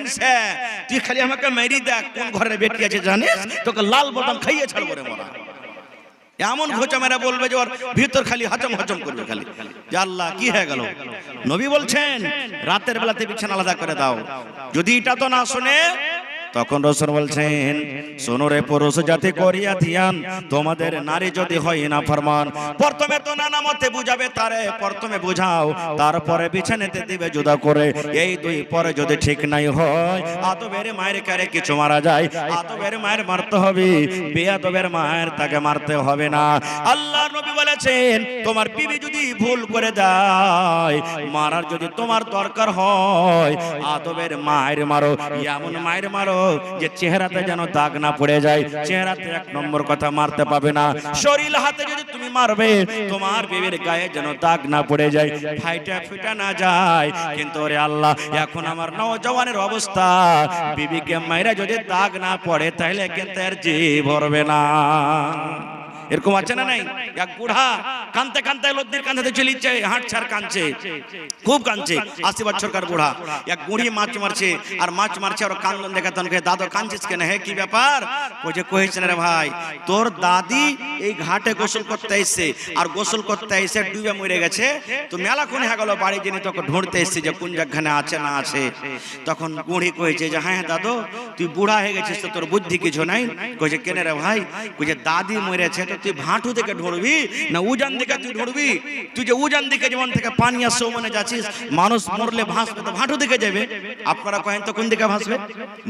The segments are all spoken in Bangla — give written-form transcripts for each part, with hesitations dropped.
মিনসা, তুই খালি আমাকে মেরি দেখ কোন ঘরের বেটি আছে জানিস, তোকে লাল বাদাম খাইয়ে ছাড়বো রে মরা। এমন খোঁচা মেরা বলবে যে ওর ভিতর খালি হজম হজম করবে খালি, যে আল্লাহ কি হয়ে গেল। নবী বলছেন রাতের বেলাতে বিছানা আলাদা করে দাও। যদি এটা তো না শুনে তখন রাসূল বলছেন, শোনো রে পুরুষ জাতি করিয়া ধ্যান, তোমাদের নারী যদি হয় না ফরমান, প্রথমে তো নানা মতে বুঝাবে তারে, প্রথমে বুঝাও তারপরে বিছানাতে দিবে জুদা করে। এই দুই পরে যদি ঠিক নাই হয়, আদবের মায়ের কারে কিছু মারা যায়, আদবের মায়ের মারতে হবে, বেয়াদবের মায়ের তাকে মারতে হবে না। আল্লাহ নবী বলেছেন তোমার বিবি যদি ভুল করে দেয়, মারার যদি তোমার দরকার হয়, আদবের মায়ের মারো, এমন মায়ের মারো যে চেহারাতে যেন দাগ না পড়ে যায়, চেহারাতে এক নম্বর কথা মারতে পাবে না। শরীর হাতে যদি তুমি মারবে, তোমার বিবির গায়ে যেন দাগ না পড়ে যায়, ফাইটা ফিটা না যায়। কিন্তু ওরে আল্লাহ, এখন আমার নওজওয়ানের অবস্থা, বিবিকে মাইরা যদি দাগ না পড়ে তাহলে কিন্তু এর জীব ভরবে না। এরকম আছে না নাই? এক বুড়া কানতে কানতে লদ্দির কাঁধে চলিচ্ছে, হাঁটছে আর কাঁদছে, খুব কাঁদছে, 80 বছরকার বুড়া। এক বুড়ি মাছ মারছে, আর মাছ মারছে আর কান্দন দেখে তখন দাদু কাঁদছিস কেন, হে কি ব্যাপার? কইছেন রে ভাই, তোর দাদি এই ঘাটে গোসল করতে এসছে, আর গোসল করতে এসে ডুবে মরে গেছে, তো মেলাক্ষণ হয়ে গেল বাড়ি যিনি তোকে ঢুঁড়তে এসছে যে কোন জায়গাখানে আছে না আছে। তখন বুড়ি কইছে যে হ্যাঁ দাদু, তুই বুড়া হয়ে গেছিস তো তোর বুদ্ধি কিছু নাই। কইছে কেন রে ভাই? কইছে দাদি মরেছে, তো তুই ভাঁটু থেকে ঢুঁড়বি না উজান দিকে তুই ঢুঁড়বি? তুই যে উজান দিকে যেমন থেকে পানি আসছে ওমনে যাচ্ছিস, মানুষ মরলে ভাসবে তো ভাঁটু দিকে যাবে। আপনারা কহেন তো কোন দিকে ভাসবে?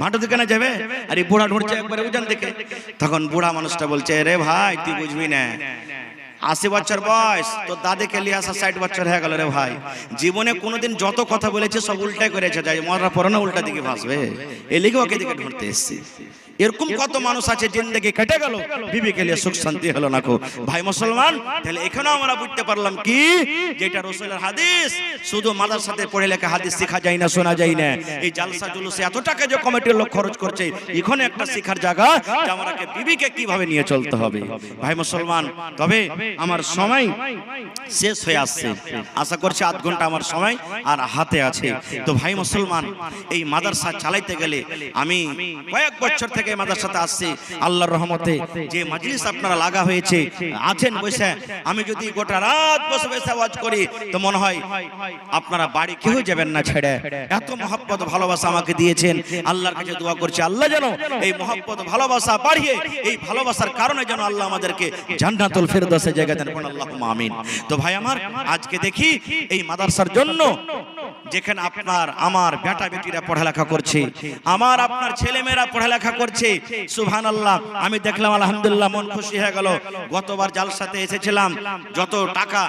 ভাঁটু দিকে না যাবে? আর এই বুড়া ঢুঁড়ছে একবারে উজান দিকে। তখন বুড়া মানুষটা বলছে, রে ভাই তুই বুঝবি না, 80 বছর বয়স, তো দাদিকে লিয়ে আসা 60 বছর হয়ে গেল রে ভাই। জীবনে কোনোদিন যত কথা বলেছে সব উল্টাই করেছে, যাই মরার পরে না উল্টা দিকে ভাসবে, এই লিগে ওকে দিকে ঢুঁড়তে এসছি। এরকম কত মানুষ আছে জিন্দেগি কেটে গেল, বিবিকে নিয়ে সুখ শান্তি হলো না কো। ভাই মুসলমান, তাহলে এখানেও আমরা বুঝতে পারলাম কি, যেটা রাসূলের হাদিস, শুধু মাদ্রাসাতে পড়ে লেখা হাদিস শেখা যায় না, শোনা যায় না। এই জালসা জুলুসে এত টাকা যে কমিটির লোক খরচ করছে, এখানে একটা শিখার জায়গা যে আমাকে বিবিকে কিভাবে নিয়ে চলতে হবে। ভাই মুসলমান, তবে আমার সময় শেষ হয়ে আসছে, আশা করছি আধ ঘন্টা আমার সময় আর হাতে আছে। তো ভাই মুসলমান, এই মাদ্রাসা চালাইতে গেলে আমি কয়েক বছর থেকে মাদ্রাসাতে আসছি, আল্লাহর রহমতে যে মাজলিস আপনারা লাগা হয়েছে আছেন বসে, আমি যদি গোটা রাত বসে বসে ওয়াজ করি তো মনে হয় আপনারা বাড়ি কেউ যাবেন না ছেড়ে। এত মহব্বত ভালোবাসা আমাকে দিয়েছেন, আল্লাহর কাছে দোয়া করছি আল্লাহ যেন এই মহব্বত ভালোবাসা বাড়িয়ে, এই ভালোবাসার কারণে যেন আল্লাহ আমাদেরকে জান্নাতুল ফেরদাউসে জায়গা দেন, আল্লাহুম্মা আমিন। তো ভাই আমার, আজকে দেখি এই মাদ্রাসার জন্য যেখানে আপনার আমার বেটা বেটিরা পড়ালেখা করছে, আমার আপনার ছেলেমেয়েরা পড়ালেখা করছে, সুবহানাল্লাহ। আমি দেখলাম আলহামদুলিল্লাহ, মন খুশি হয়ে গেল। গতবার জালসাতে এসেছিলাম, যত টাকা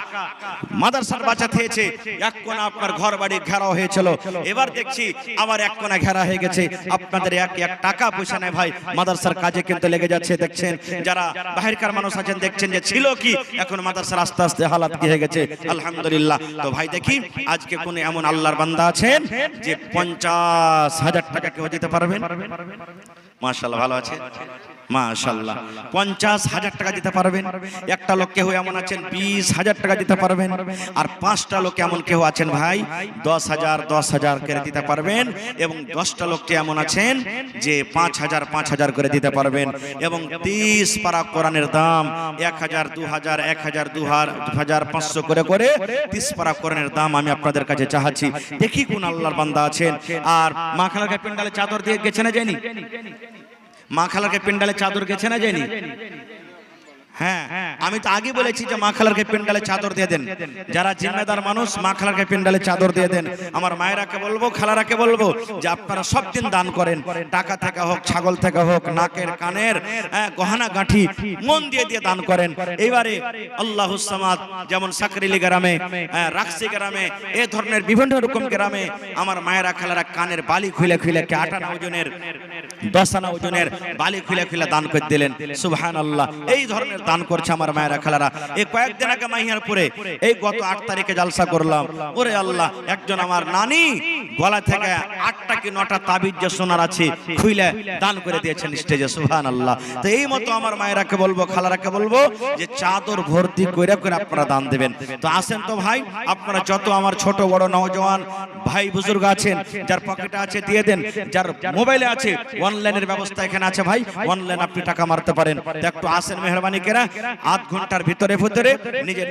মাদ্রাসার বাঁচাতে হয়েছে, এক কোণা আপনার ঘর বাড়ি ঘেরাও হয়েছিল, এবার দেখছি আবার এক কোণা ঘেরা হয়ে গেছে। আপনাদের এক এক টাকা পয়সা নেই ভাই, মাদ্রাসার কাজে কিন্তু লেগে যাচ্ছে। দেখছেন যারা বাহিরকার মানুষ আছেন, দেখছেন যে ছিল কি, এখন মাদ্রাসার আস্তে আস্তে হালাত কি হয়ে গেছে, আলহামদুলিল্লাহ। তো ভাই দেখি আজকে কোন এমন আল্লাহর বান্দা আছেন যে 50,000 টাকা কেউ দিতে পারবেন? মাশাআল্লাহ, ভালো আছে, মাশাআল্লাহ। 50,000 টাকা দিতে পারবেন। একটা লোক কেউ এমন আছেন 20,000 টাকা দিতে পারবেন। আর 5টা লোক এমন কেউ আছেন ভাই 10,000 করে দিতে পারবেন। এবং 10টা লোকটি এমন আছেন যে 5,000 করে দিতে পারবেন। এবং 30 পারা কোরআনের দাম 1,000, 2,000, 1,000, 2,000, 500 করে করে 30 পারা কোরআনের দাম আমি আপনাদের কাছে চাচ্ছি। দেখি কোন আল্লাহর বান্দা আছেন। আর মা খালাকে পেন্ডালে চাদর দিয়ে গেছে না যায়নি? মা খালাকে পেন্ডালে চাদর গেছে না যায়নি? হ্যাঁ, আমি তো আগে বলেছি যে মা খালারকে পেন্ডালে চাদর দিয়ে দেন। যারা জিম্মেদার মানুষ মা খালারকে পেন্ডালে চাদর দিয়ে দেন। আমার মায়েরাকে বলবো, খালারাকে বলবো যে আপনারা সব দিন দান করেন, টাকা থেকে হোক, ছাগল থেকে হোক, নাকের কানের গহনা গাঁঠি মন দিয়ে দিয়ে দান করেন। এইবারে আল্লাহুস সামাদ, যেমন সাকরিলি গ্রামে, রাকসি গ্রামে, এই ধরনের বিভিন্ন রকম গ্রামে আমার মায়েরা খালারা কানের বালি খুলে খুলে 8 আনা ওজনের, 10 আনা ওজনের বালি খুলে খুলে দান করে দিলেন। সুবহানাল্লাহ। এই ধরনের দান করছে আমার মায়েরা খালারা। এই কয়েকদিন আগে মাহিয়ারপুরে এই গত 8 তারিখে জালসা করলাম। ওরে আল্লাহ, একজন আমার নানি গলা থেকে 8টা কি 9টা তাবিজ যে সোনার আছে খুইলে দান করে দিয়েছেন স্টেজে, সুবহানাল্লাহ। তো এই মতো আমার মায়েরাকে বলবো, খালারাকে বলবো যে চাদর ভর্তি করে করে আপনারা দান দেবেন। তো আসেন তো ভাই, আপনারা যত আমার ছোট বড় নওজওয়ান ভাই বুজুর্গ আছেন, যার পকেটে আছে দিয়ে দেন, যার মোবাইলে আছে অনলাইনের ব্যবস্থা এখানে আছে ভাই, অনলাইন আপনি টাকা মারতে পারেন। তো একটু আসেন মেহরবানি করে, আধ ঘন্টার ভিতরে ভিতরে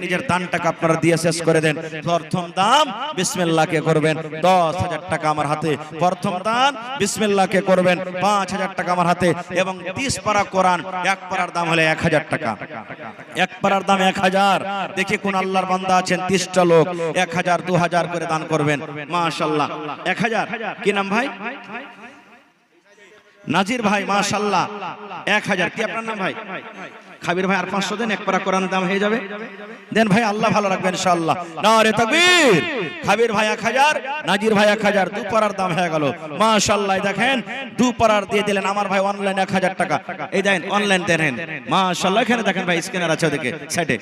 নিজের দান টাকা আপনারা দিয়ে শেষ করে দেন। প্রথম দাম বিসমিল্লাহ কে করবেন 10,000 টাকা আমার হাতে, প্রথম দান বিসমিল্লাহ কে করবেন 5,000 টাকা আমার হাতে, এবং 30 পারা কোরআন, এক পারার দাম হলে 1,000 টাকা, এক পারার দাম 1,000। দেখি কোন আল্লাহর বান্দা আছেন 30টা লোক 1,000 2,000 করে দান করবেন, মাশাআল্লাহ। 1,000 কি নাম ভাই? নাজির ভাই, মাশাআল্লাহ 1,000। কি আপনার নাম ভাই? খাবির ভাই। আর 500 দেন, এক পারা কোরআন দাম হয়ে যাবে। দেন ভাই, আল্লাহ ভালো রাখবেন ইনশাআল্লাহ। নারে তাকবীর। খাবির ভাই 1,000, নাজির ভাই 1,000, দু পারার দাম হয়ে গেল, মাশাআল্লাহ। দেখেন দু পারার দিয়ে দিলেন আমার ভাই অনলাইন 1,000 টাকা। এই দেন অনলাইন দেন, মাশাআল্লাহ। এখানে দেখেন ভাই স্ক্যানার আছে ওদিকে সাইডে,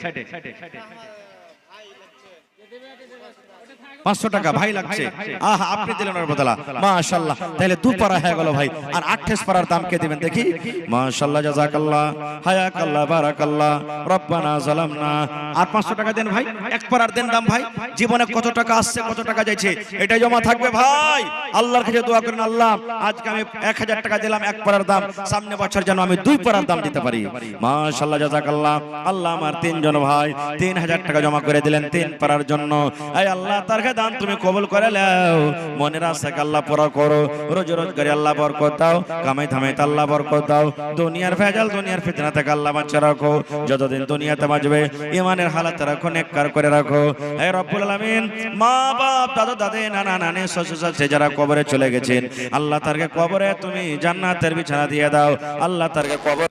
500 টাকা ভাই লাগছে। আহা, আপনি দিলেন ওর বদলা, মাশাআল্লাহ। তাহলে দু পারা হয়ে গেল ভাই। আর 28 পারার দাম কে দিবেন দেখি? মাশাআল্লাহ, জাযাকাল্লাহ, হায়াকাল্লাহ, বারাকাল্লাহ, রব্বানা যালামনা। আর 500 টাকা দেন ভাই, এক পারার দেন দাম ভাই। জীবনে কত টাকা আসছে, কত টাকা যাচ্ছে, এটা জমা থাকবে ভাই। আল্লাহর কাছে দোয়া করেন, আল্লাহ আজকে আমি 1,000 টাকা দিলাম এক পারার দাম, সামনে বছর যেন আমি 2 পারার দাম দিতে পারি। মাশাআল্লাহ, জাযাকাল্লাহ। আল্লাহ আমার 3 জন ভাই 3,000 টাকা জমা করে দিলেন 3 পারার জন্য। এই আল্লাহ তার দান তুমি কবুল করে নাও। মনের আশাকে আল্লাহ পুরা করো, রোজ রোজগারে আল্লাহ বরকত দাও, কামাই ধামাইতে আল্লাহ বরকত দাও, দুনিয়ার ভেজাল দুনিয়ার ফিতনা থেকে আল্লাহ বাঁচিয়ে রাখো। যতদিন দুনিয়াতে বাঁচবে ইমানের হালাতে রাখো, নেককার করে রাখো। হে রব্বুল আলামিন, মা বাপ দাদা দাদি নানা নানি শ্বশুর শাশুড়ি যারা কবরে চলে গেছেন, আল্লাহ তারকে কবরে তুমি জান্নাতের বিছানা দিয়ে দাও। আল্লাহ তারকে কবর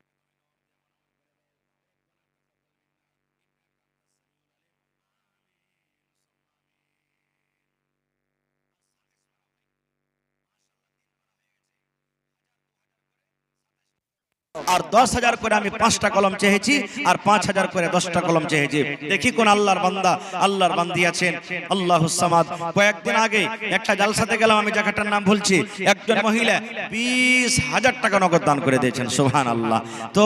আর 10,000 করে আমি 5টা কলম চেয়েছি, আর 5,000 করে 10টা কলম চেয়েছি। দেখি কোন আল্লাহর বান্দা, আল্লাহর বান্দি আছেন। আল্লাহুস সামাদ। কয়েকদিন আগে একটা জালসাতে গেলাম, আমি জায়গাটার নাম বলছি, একজন মহিলা 20,000 টাকা নগদ দান করে দিয়েছেন, সুবহানাল্লাহ। তো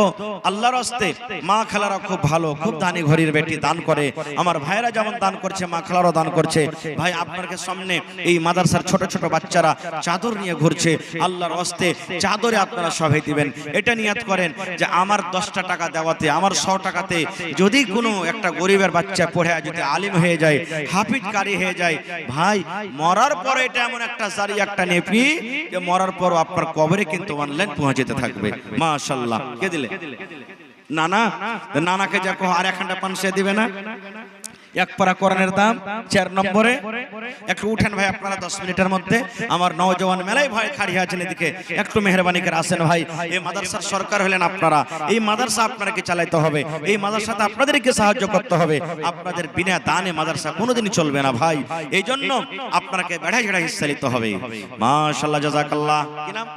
আল্লাহর হস্তে মা খালারা খুব ভালো, খুব দানি ঘড়ির বেটি দান করে। আমার ভাইরা যেমন দান করছে, মা খালারও দান করছে। ভাই আপনার সামনে এই মাদ্রাসার ছোট ছোট বাচ্চারা চাদর নিয়ে ঘুরছে, আল্লাহর হস্তে চাদরে আপনারা সবাই দিবেন। এটা নিয়ে করেন যে আমার 10টা টাকা দেওয়াতে, আমার 100 টাকাতে যদি কোনো একটা গরিবের বাচ্চা পড়ে যদি আলিম হয়ে যায়, হাফিজ কারি হয়ে যায়, ভাই মরার পরে এটা এমন একটা জারি, একটা নেপি যে মরার পর আপনার কবরে কিন্তু অনলাইন পৌঁছাতে থাকবে। মাশাআল্লাহ। কে দিলে? নানা। নানাকে যা কো আর 1 পান সে দিবে না। এক পারা কোরআনের দাম 4 নম্বরে। একটু উঠেন ভাই আপনারা 10 মিনিটের মধ্যে। আমার নওজওয়ান মেলাই ভাই খাড়ি আছেন এদিকে, একটু মেহরবানি করে আসেন ভাই। এই মাদ্রাসার সরকার হলেন আপনারা, এই মাদ্রাসা আপনাকে চালাইতে হবে, এই মাদ্রাসাতে আপনাদেরকে সাহায্য করতে হবে। আপনাদের বিনা দানে মাদ্রাসা কোনোদিনই চলবে না ভাই। এই জন্য আপনাকে বেড়াই বেড়াই হিস্সা নিতে হবে। মাশাআল্লাহ, জাযাকাল্লাহ। কি নাম?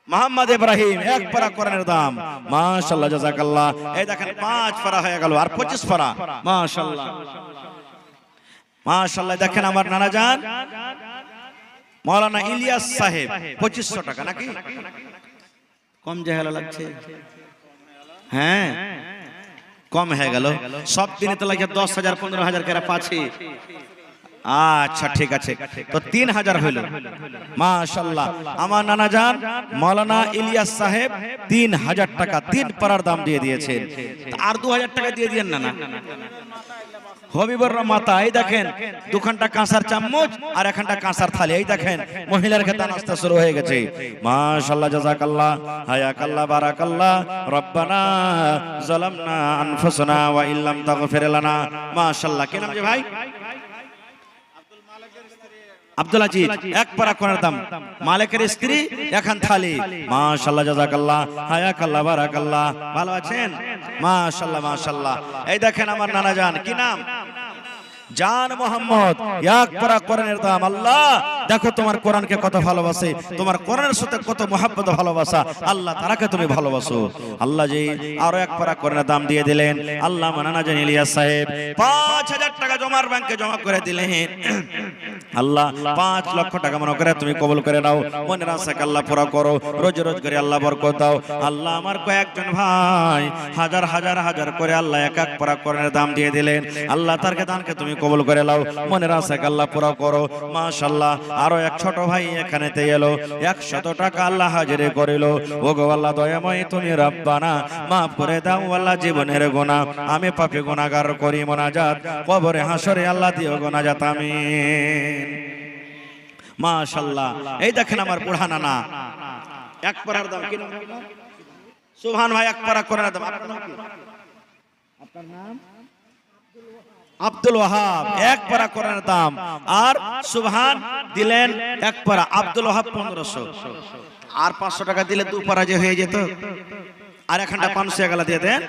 মোহাম্মদ ইব্রাহিম। এক পারা কোরআনের দাম, মাশাআল্লাহ, জাযাকাল্লাহ। এই দেখেন 5 পারা হয়ে গেল, আর 25 পারা, মাশাআল্লাহ, মাশাআল্লাহ। দেখেন আমার নানা জান মাওলানা ইলিয়াস সাহেব 2500 টাকা, নাকি কম জাহেলা লাগছে? হ্যাঁ কম হয়ে গেল। সব দিনে তো লাগে 10,000 15,000 করে পাচ্ছি। আচ্ছা ঠিক আছে, তো 3,000 হইল, মাশাআল্লাহ। আমার নানা জান মাওলানা ইলিয়াস সাহেব 3,000 টাকা 3 পারার দাম দিয়ে দিয়েছেন। আর 2,000 টাকা দিয়ে দিয়েন না। হবিবর মাতা, এই দেখেন 2খানটা কাঁসার চামচ আর 1খানটা কাঁসার থালি। এই দেখেন মহিলার খেতা নাস্তা শুরু হয়ে গেছে। মাশাআল্লাহ, জাযাকাল্লাহ, হায়াকাল্লাহ, বারাকাল্লাহ, রব্বানা যালামনা আনফুসানা ওয়া ইল্লাম তাগফির লানা। মাশাআল্লাহ। কি নাম যে ভাই? আব্দুল আজিজ। এক পারা কোরআনের দাম, মালিকের স্ত্রী 1খান থালি। মাশাআল্লাহ, জাযাকাল্লাহ, হায়াকাল্লাহ, বারাকাল্লাহ। ভালো আছেন? মাশাআল্লাহ, মাশাআল্লাহ। এই দেখেন আমার নানা জান, কি নাম? জান মোহাম্মদ। এক পারা কোরআনের দাম, আল্লাহ দেখো তোমার কোরআনকে কত ভালোবাসে, তোমার কোরআনের সাথে কত মহব্বত ভালোবাসা, আল্লাহ তারাকে তুমি ভালোবাসো। আল্লাহ জি আরো এক পারা কোরআনের দাম দিয়ে দিলেন। আল্লাহ মানানা জান ইলিয়াস সাহেব 5000 টাকা জমার ব্যাংকে জমা করে দিলেন। আল্লাহ 5 লক্ষ টাকা মনে করে তুমি কবুল করে নাও, মনের আশাকে আল্লাহ পুরা করো, রোজ রোজ করে আল্লাহ বরকত দাও। আল্লাহ আমার কয়েকজন ভাই হাজার হাজার হাজার করে আল্লাহ এক এক পারা কোরআনের দাম দিয়ে দিলেন। আল্লাহ তারকে দানকে তুমি কবুল করে নাও, মনের আশাকে আল্লাহ পুরা করো। মাশাআল্লাহ আরো এক ছোট ভাই এখানেতে এলো, 100 টাকা আল্লাহ হাজিরে করিল। ও গো আল্লাহ দয়াময় তুমি রব্বানা মাফ করে দাও আল্লাহ জীবনের গুনাহ, আমি পাপী গুনাহগার করি মোনাজাত, কবরে হাসরে আল্লাহ দিও গুনাজাত, আমিন। মাশাআল্লাহ এই দেখেন আমার বুড়া নানা এক পারার দাম কি নাম? সুবহান ভাই এক পারা করে দাম। আপনার নাম কি? আপনার নাম আব্দুল ওয়াহাব, এক পারা কোরআনের দাম। আর সুবহান দিলেন এক পারা, আব্দুল ওয়াহাব 1500, আর 500 টাকা দিলে 2 পারা যে হয়ে যেত, আর এখানটা 500 টাকা দিয়ে দেন।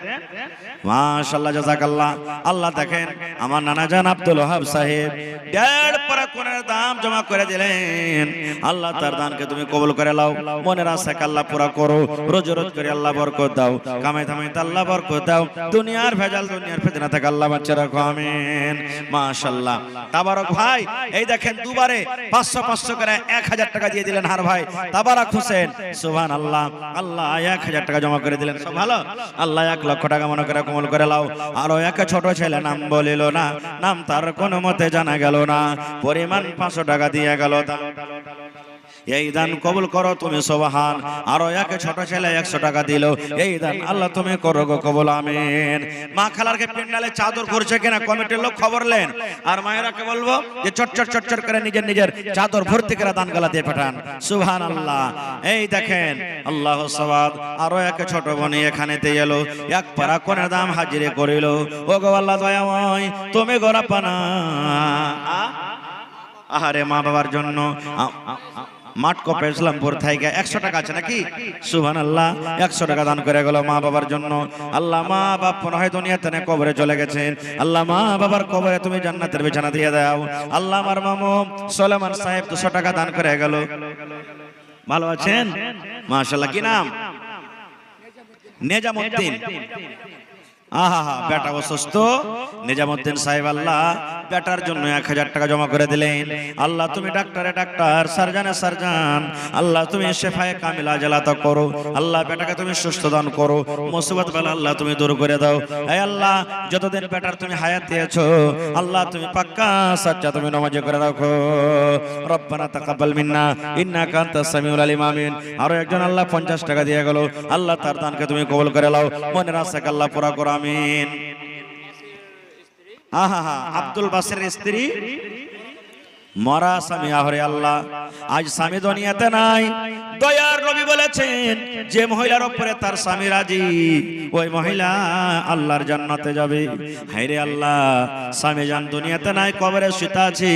মাশাআল্লাহ জাযাকাল্লাহ। আল্লাহ দেখেন আমার নানা জান আব্দুল ওয়াহাব সাহেব 1.5 পারা কোরআনের দাম জমা করে দিলেন। আল্লাহ তার দানকে তুমি কবুল করে নাও, মনের আশাকে আল্লাহ পুরা করো, রোজ রোজ করে আল্লাহ বরকত দাও, কামাই ধামাইতে আল্লাহ বরকত দাও, দুনিয়ার ভেজাল দুনিয়ার ফিতনা থেকে আল্লাহ বাঁচিয়ে রাখো, আমিন। মাশাআল্লাহ তাবারক ভাই এই দেখেন দুবারে 500 500 করে 1000 টাকা দিয়ে দিলেন। হার ভাই তাবারক হোসেন সুবহানাল্লাহ, আল্লাহ 1000 টাকা জমা করে দিলেন। সব ভালো। আল্লাহ 1 লক্ষ টাকা মনে করে কবুল করে নাও। আরো এক ছোট ছেলে নাম বলিল না, নাম তার কোনো মতে জানা গেল না, পরিমাণ 500 টাকা দিয়ে গেল। এই দান কবুল করো তুমি সুবহান। আরো এক ছোট ছেলে 100 টাকা দিল, এই দান আল্লাহ তুমি করো গো কবুল, আমিন। মা খালারকে পেন্ডালে চাদর করছে কিনা কমিটির লোক খবর নেন, আর মায়েরাকে বলবো যে চটচট চটচট করে নিজের নিজের চাদর ভর্তি করে দান গালা দিয়ে পাঠান। সুবহানাল্লাহ এই দেখেন আল্লাহ সওয়াব। আরো এক ছোট বোন এখানেতে এলো, এক পারা কোনের দাম হাজিরে করিল। ও গো আল্লাহ দয়াময় তুমি গোরা পানা, আহারে মা বাবার জন্য মাঠকপে ইসলামপুর থেকে 100 টাকা আছে নাকি? সুবহানাল্লাহ 100 টাকা দান করে গেল মা বাবার জন্য। আল্লাহ মা বাপ মনে হয় দুনিয়াতে না কবরে চলে গেছেন, আল্লাহ মা বাবার কবরে তুমি জান্নাতের বিছানা দিয়ে দাও। আল্লাহ আমার মামু সুলেমান সাহেব 200 টাকা দান করে গেল। ভালো আছেন? মাশাআল্লাহ কি নাম? নেজামউদ্দিন। আহা বেটা অসুস্থ, নিজামউদ্দিন সাহেব আল্লাহ বেটার জন্য 1000 টাকা জমা করে দিলেন। আল্লাহ তুমি ডাক্তারে ডাক্তার, সার্জনে সার্জন, আল্লাহ তুমি শেফায়ে কামিলা জালাত করো। আল্লাহ বেটাকে তুমি সুস্থ দান করো, মুসিবত বালা আল্লাহ তুমি দূর করে দাও। হে আল্লাহ যতদিন বেটার তুমি হায়াত দিয়েছো আল্লাহ তুমি পাক্কা সাচ্চা তুমি নামাজ করে রাখো। রব্বানা তাকাব্বাল মিন্না ইন্নাকা আনতাস সামিউল আলিম, আমিন। আরো একজন আল্লাহ 50 টাকা দিয়ে গেল, আল্লাহ তার দানকে তুমি কবুল করে নাও, মনের আশাকে আল্লাহ পুরা করো, আমিন। আব্দুল বাসিরের স্ত্রী মরা স্বামী, আহরে আল্লাহ আজ স্বামী দুনিয়াতে নাই। দয়ার নবী বলেছেন যে মহিলার উপরে তার স্বামী রাজি ওই মহিলা আল্লাহর জান্নাতে যাবে। হায়রে আল্লাহ স্বামী জান দুনিয়াতে নাই, কবরে শুতে আছে,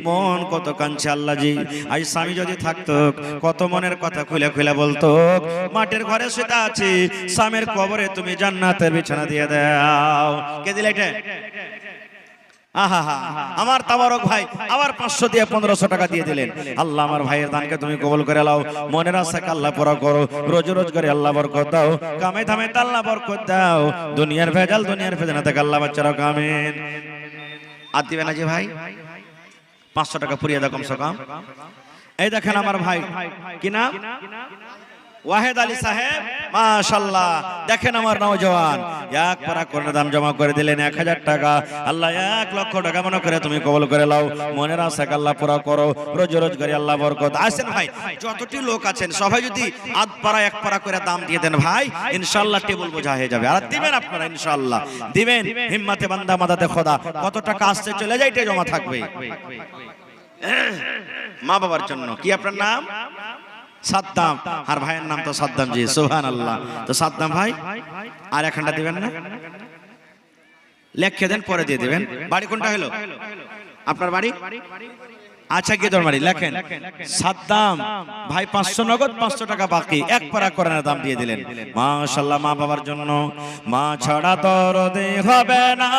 মন কত কাঁদছে আল্লাহ জি। আজ স্বামী যদি থাকতো কত মনের কথা খুলে খুলে বলতো। মাটির ঘরে শুতে আছে, স্বামীর কবরে তুমি জান্নাতের বিছানা দিয়ে দাও। কে দিলে এটা? আমার তাবারক ভাই আবার 500 দিয়ে 1500 টাকা দিয়ে দিলেন। আল্লাহ আমার ভাইয়ের দানকে তুমি কবুল করে নাও, মনের আশাকে আল্লাহ পুরা করো, রোজ রোজ করে আল্লাহ বরকত দাও, কামে ধামে আল্লাহ বরকত দাও, দুনিয়ার ভেজাল দুনিয়ার ফিতনা থেকে আল্লাহ বাঁচিয়ে রাখো, আমিন। আর দিবেন না যে ভাই 500 টাকা পুরিয়ে দাও কমসে কম। এই দেখেন আমার ভাই কি নাম? ওয়াহেদ আলী সাহেব, মাশাআল্লাহ দেখেন আমার নওজওয়ান 1 পারা কোরআনের দাম জমা করে দিলেন 1000 টাকা। আল্লাহ 1 লক্ষ টাকা মনে করে তুমি কবুল করে নাও, মনের আশাকে আল্লাহ পুরা করো, রোজ রোজ করে আল্লাহ বরকত। আসেন ভাই যতটি লোক আছেন সবাই যদি 1 পারা 1 পারা করে দাম দিয়ে দেন ভাই, ইনশাআল্লাহ টেবিল বোঝা হয়ে যাবে। আর দিবেন আপনারা ইনশাআল্লাহ দিবেন, হিম্মতে বান্দা মাদাতে খোদা। কত টাকা আসছে চলে যাইতে জমা থাকবে মা বাবার জন্য। কি আপনার নাম? সাদ্দাম। আর ভাইয়ের নাম তো সাদ্দাম জি, সুবহানাল্লাহ। তো সাদ্দাম ভাই আর এখানটা দিবেন না, লিখে দেন পরে দিয়ে দিবেন। বাড়ি কোনটা হলো আপনার? বাড়ি আচ্ছা গিদরমারি লেখেন সাদ্দাম ভাই 500 নগদ 500 টাকা বাকি এক পারা কোরআনের দাম দিয়ে দিলেন। মাশাআল্লাহ, মা বাবার জন্য মা ছাড়া দরদি হবে না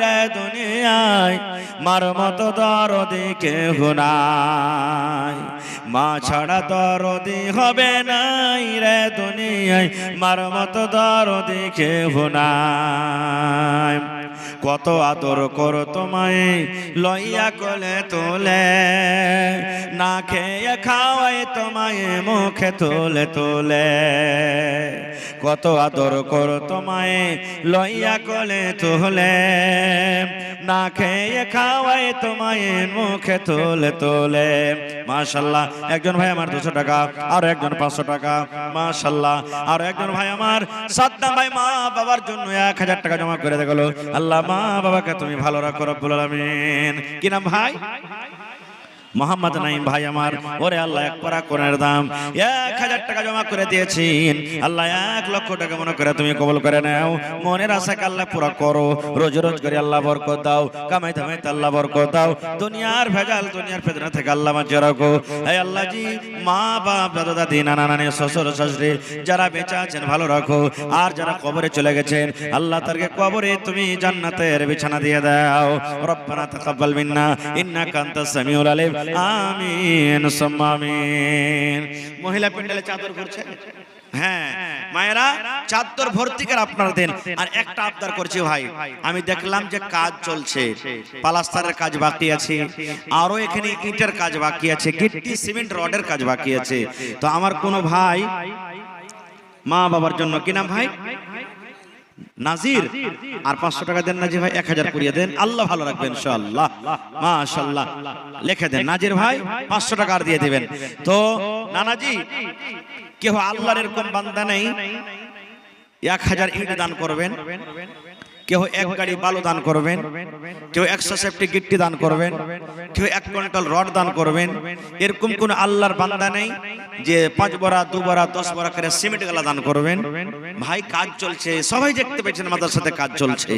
রে দুনিয়ায়, মার মতো দরদি কেহ নাই। মা ছাড়া দরদি হবে না রে দুনিয়ায়, মার মতো দরদি কেহ নাই। কত আদর করো তোমায় লইয়া কোলে তোলে, না খেয়ে খাওয়াই তোমায় মুখে তোলে তোলে। কত আদর করো তোমায় লইয়া কোলে তোলে, না খেয়ে খাওয়াই তোমায় মুখে তোলে তোলে। মাশাআল্লাহ, একজন ভাই আমার 200 টাকা, আর একজন 500 টাকা। মাশাআল্লাহ, আর একজন ভাই আমার সাদ্দাম ভাই মা বাবার জন্য 1000 টাকা জমা করে গেল। আল্লাহ মা বাবাকে তুমি ভালো রাখো রব্বুল আলামিন। কি নাম ভাই? মোহাম্মদ নাইম ভাই আমার। ওরে আল্লাহ, এক পারা কোরআনের দাম 1000 টাকা জমা করে দিয়েছেন। আল্লাহ 1 লক্ষ টাকা মনে করে তুমি কবুল করে নাও। মনের আশাকে আল্লাহ পুরা করো। রোজ রোজ করে আল্লাহ বরকত দাও, কামাই ধামাইতে আল্লাহ বরকত দাও। দুনিয়ার ভেজাল, দুনিয়ার ফেতনা থেকে আল্লাহ বাঁচিয়ে রাখো। এই আল্লাহ জি, মা বাপ দাদা দাদি নানা নানি শ্বশুর শাশুড়ি যারা বেঁচে আছেন ভালো রাখো, আর যারা কবরে চলে গেছেন আল্লাহ তাদেরকে কবরে তুমি জান্নাতের বিছানা দিয়ে দাও। রব্বানা তাকাব্বাল মিন্না ইন্নাকা আনতাস সামিউল আলিম। আমিন সুম্মা আমিন। মহিলা প্যান্ডেলে চাদর ভরছে, হ্যাঁ মায়েরা চাদর ভর্তি করে আপনারা দেন। আর একটা আবদার করছি ভাই, আমি দেখলাম যে কাজ চলছে, প্লাস্টারের কাজ বাকি আছে, আরো এখানে ইটের কাজ বাকি আছে, গিট্টি সিমেন্ট রডের কাজ বাকি আছে। তো আমার কোন ভাই মা বাবার জন্য, কি নাম ভাই? নাজির, আর 500 টাকা দেন নাজির ভাই, 1000 করিয়ে দেন, আল্লাহ ভালো রাখবেন ইনশাআল্লাহ। মাশাআল্লাহ, লিখে দেন নাজির ভাই 500 টাকা আর দিয়ে দিবেন। তো নানাজি, কেউ আল্লাহর এরকম বান্দা নেই 1000 ইট দান করবেন, কেউ 1 গাড়ি বালু দান করবেন, কেউ 100 সেফটি গিট্টি দান করবেন, কেউ 1 কুইন্টাল রড দান করবেন। এরকম কোন আল্লাহর বান্দা নেই যে 5 বড়া 2 বড়া 10 বড়া করে সিমেন্ট গালা দান করবেন। ভাই কাজ চলছে, সবাই দেখতে পেয়েছেন মাদ্রাসাতে কাজ চলছে,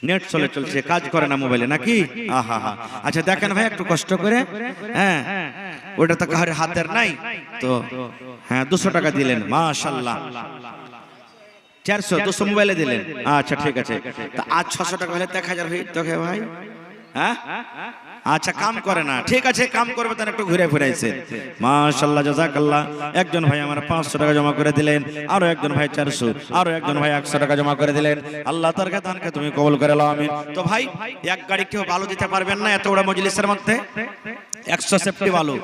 নেট চলছে, কাজ করে না মোবাইলে নাকি? আহা হা। আচ্ছা দেখেন ভাই একটু কষ্ট করে, হ্যাঁ ওটা তো কাহার হাতের নাই, তো হ্যাঁ 200 টাকা দিলেন। মাশাআল্লাহ, 400 200 মোবাইলে দিলেন। আচ্ছা ঠিক আছে, তা আজ 600 টাকা হলে 1000 হয়ে তো ভাই। হ্যাঁ আচ্ছা, কাম করে না, ঠিক আছে কাম করবে, তাহলে একটু ঘুরে ফিরাইছে। মাশাআল্লাহ, জাযাকাল্লাহ। একজন ভাই আমার 500 টাকা জমা করে দিলেন, আরো একজন ভাই 400, আরো একজন ভাই 100 টাকা জমা করে দিলেন। আল্লাহ তার দানকে তুমি কবুল করে নাও, আমিন। তো ভাই 1 গাড়ি কেউ বালু দিতে পারবেন না এত বড় মজলিসের মধ্যে? 100 সেফটি বালু